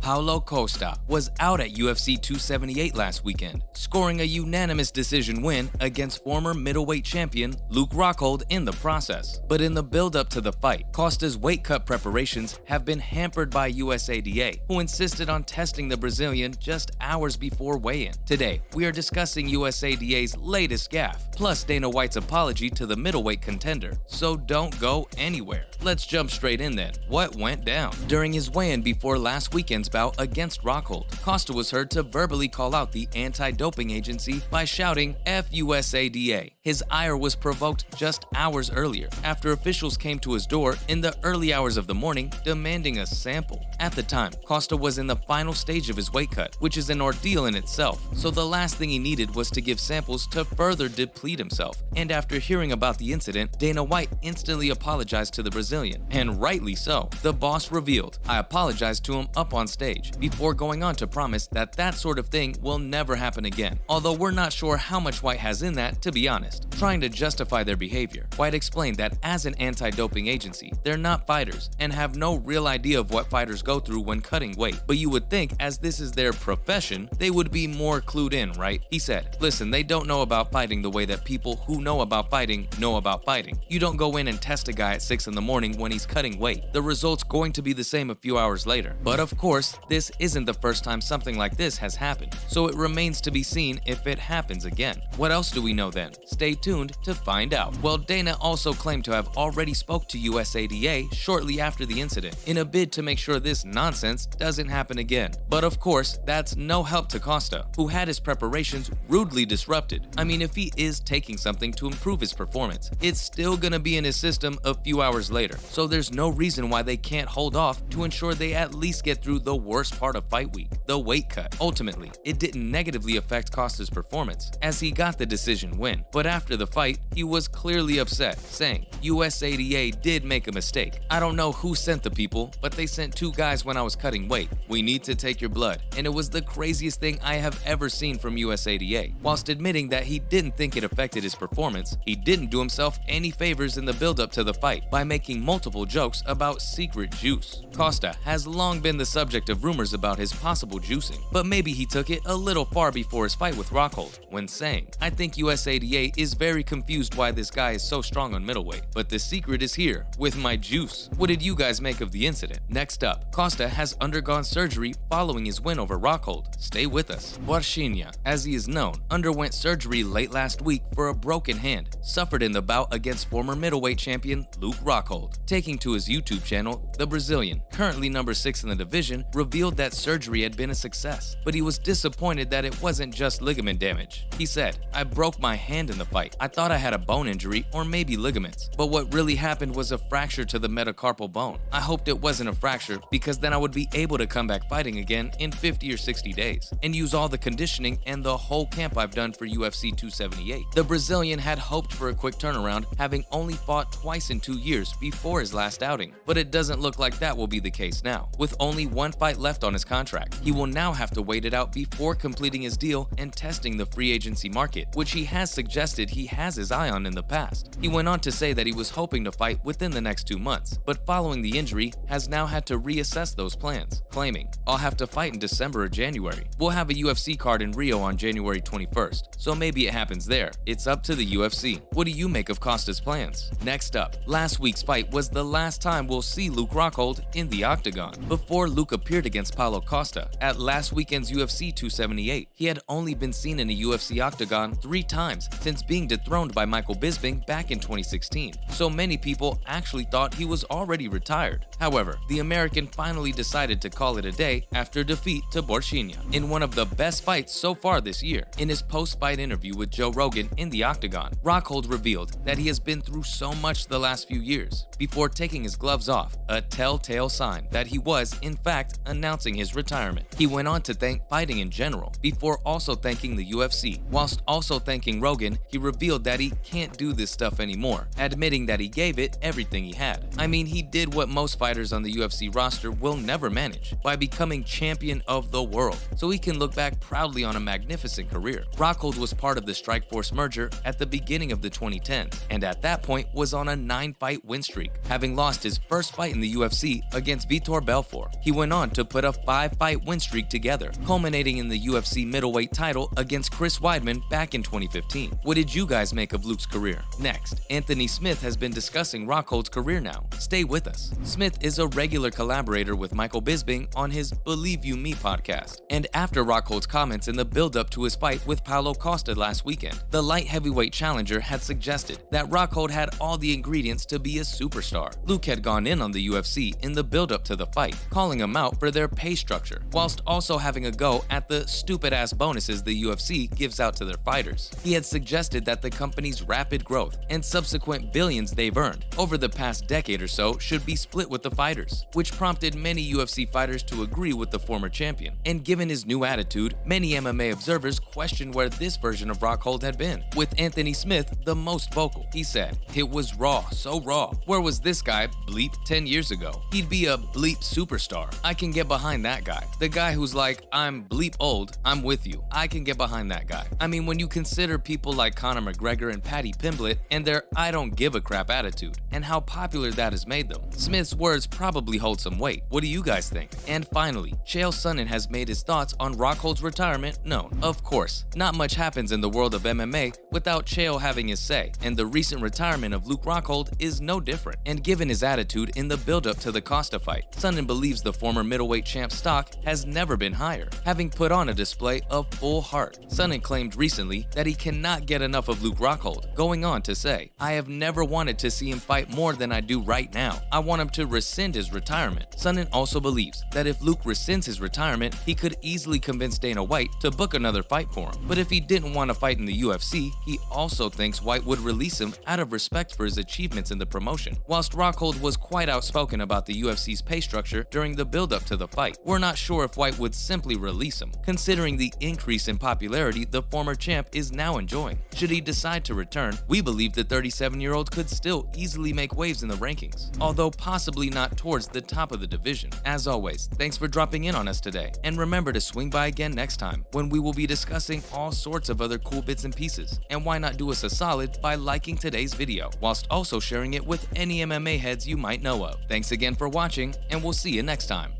Paulo Costa was out at UFC 278 last weekend, scoring a unanimous decision win against former middleweight champion Luke Rockhold in the process. But in the build-up to the fight, Costa's weight cut preparations have been hampered by USADA, who insisted on testing the Brazilian just hours before weigh-in. Today, we are discussing USADA's latest gaffe, plus Dana White's apology to the middleweight contender, so don't go anywhere. Let's jump straight in then. What went down? During his weigh-in before last weekend's bout against Rockhold, Costa was heard to verbally call out the anti-doping agency by shouting "F USADA." His ire was provoked just hours earlier after officials came to his door in the early hours of the morning demanding a sample. At the time, Costa was in the final stage of his weight cut, which is an ordeal in itself, so the last thing he needed was to give samples to further deplete himself. And after hearing about the incident, Dana White instantly apologized to the Brazilian, and rightly so. The boss revealed, "I apologized to him up on stage," before going on to promise that that sort of thing will never happen again. Although we're not sure how much White has in that, to be honest. Trying to justify their behavior, White explained that as an anti-doping agency, they're not fighters and have no real idea of what fighters go through when cutting weight. But you would think, as this is their profession, they would be more clued in, right? He said, "Listen, they don't know about fighting the way that people who know about fighting know about fighting. You don't go in and test a guy at 6 in the morning when he's cutting weight. The result's going to be the same a few hours later." But of course, this isn't the first time something like this has happened, so it remains to be seen if it happens again. What else do we know then? Stay tuned to find out. Well, Dana also claimed to have already spoke to USADA shortly after the incident in a bid to make sure this nonsense doesn't happen again. But of course, that's no help to Costa, who had his preparations rudely disrupted. I mean, if he is taking something to improve his performance, it's still gonna be in his system a few hours later, so there's no reason why they can't hold off to ensure they at least get through the worst part of fight week, the weight cut. Ultimately, it didn't negatively affect Costa's performance, as he got the decision win. But after the fight, he was clearly upset, saying, "USADA did make a mistake. I don't know who sent the people, but they sent 2 guys when I was cutting weight. We need to take your blood." And it was the craziest thing I have ever seen from USADA. Whilst admitting that he didn't think it affected his performance, he didn't do himself any favors in the build-up to the fight by making multiple jokes about secret juice. Costa has long been the subject of rumors about his possible juicing, but maybe he took it a little far before his fight with Rockhold when saying, "I think USADA is very confused why this guy is so strong on middleweight, but the secret is here, with my juice." What did you guys make of the incident? Next up, Costa has undergone surgery following his win over Rockhold. Stay with us. Borchinha, as he is known, underwent surgery late last week for a broken hand, suffered in the bout against former middleweight champion Luke Rockhold. Taking to his YouTube channel, the Brazilian, currently number 6 in the division, revealed that surgery had been a success, but he was disappointed that it wasn't just ligament damage. He said, "I broke my hand in the fight. I thought I had a bone injury or maybe ligaments, but what really happened was a fracture to the metacarpal bone. I hoped it wasn't a fracture because then I would be able to come back fighting again in 50 or 60 days and use all the conditioning and the whole camp I've done for UFC 278. The Brazilian had hoped for a quick turnaround, having only fought twice in 2 years before his last outing, but it doesn't look like that will be the case now. With only 1 fight left on his contract, he will now have to wait it out before completing his deal and testing the free agency market, which he has suggested he has his eye on in the past. He went on to say that he was hoping to fight within the next 2 months, but following the injury has now had to reassess those plans, claiming, "I'll have to fight in December or January. We'll have a UFC card in Rio on January 21st, so maybe it happens there. It's up to the UFC." What do you make of Costa's plans? Next up, last week's fight was the last time we'll see Luke Rockhold in the octagon. Before Luke appeared against Paulo Costa at last weekend's UFC 278, he had only been seen in a UFC octagon 3 times since being dethroned by Michael Bisping back in 2016, so many people actually thought he was already retired. However, the American finally decided to call it a day after defeat to Borchinha in one of the best fights so far this year. In his post-fight interview with Joe Rogan in the octagon, Rockhold revealed that he has been through so much the last few years before taking his gloves off, a telltale sign that he was, in fact, announcing his retirement. He went on to thank fighting in general, before also thanking the UFC. Whilst also thanking Rogan, he revealed that he can't do this stuff anymore, admitting that he gave it everything he had. I mean, he did what most fighters on the UFC roster will never manage, by becoming champion of the world, so he can look back proudly on a magnificent career. Rockhold was part of the Strikeforce merger at the beginning of the 2010s, and at that point was on a 9-fight win streak, having lost his first fight in the UFC against Vitor Belfort. He went on to put a 5-fight win streak together, culminating in the UFC middleweight title against Chris Weidman back in 2015. What did you guys make of Luke's career? Next, Anthony Smith has been discussing Rockhold's career now. Stay with us. Smith is a regular collaborator with Michael Bisping on his Believe You Me podcast, and after Rockhold's comments in the build-up to his fight with Paulo Costa last weekend, the light heavyweight challenger had suggested that Rockhold had all the ingredients to be a superstar. Luke had gone in on the UFC in the build-up to the fight, calling him out for their pay structure, whilst also having a go at the stupid-ass bonuses the UFC gives out to their fighters. He had suggested that the company's rapid growth and subsequent billions they've earned over the past decade or so should be split with the fighters, which prompted many UFC fighters to agree with the former champion. And given his new attitude, many MMA observers questioned where this version of Rockhold had been, with Anthony Smith the most vocal. He said, "It was raw, so raw. Where was this guy, bleep, 10 years ago? He'd be a bleep superstar. I can get behind that guy. The guy who's like, I'm bleep old, I'm with you. I can get behind that guy." I mean, when you consider people like Conor McGregor and Paddy Pimblett and their I don't give a crap attitude, and how popular that has made them, Smith's words probably hold some weight. What do you guys think? And finally, Chael Sonnen has made his thoughts on Rockhold's retirement known. Of course, not much happens in the world of MMA without Chael having his say, and the recent retirement of Luke Rockhold is no different. And given his attitude in the build-up to the Costa fight, Sonnen believes the former middleweight champ stock has never been higher, having put on a display of full heart. Sonnen claimed recently that he cannot get enough of Luke Rockhold, going on to say, "I have never wanted to see him fight more than I do right now. I want him to rescind his retirement." Sonnen also believes that if Luke rescinds his retirement, he could easily convince Dana White to book another fight for him. But if he didn't want to fight in the UFC, he also thinks White would release him out of respect for his achievements in the promotion. Whilst Rockhold was quite outspoken about the UFC's pay structure during the build-up to the fight, we're not sure if White would simply release him, considering the increase in popularity the former champ is now enjoying. Should he decide to return, we believe the 37-year-old could still easily make waves in the rankings, although possibly not towards the top of the division. As always, thanks for dropping in on us today, and remember to swing by again next time when we will be discussing all sorts of other cool bits and pieces. And why not do us a solid by liking today's video, whilst also sharing it with any MMA heads you might know of. Thanks again for watching, and we'll see you next time.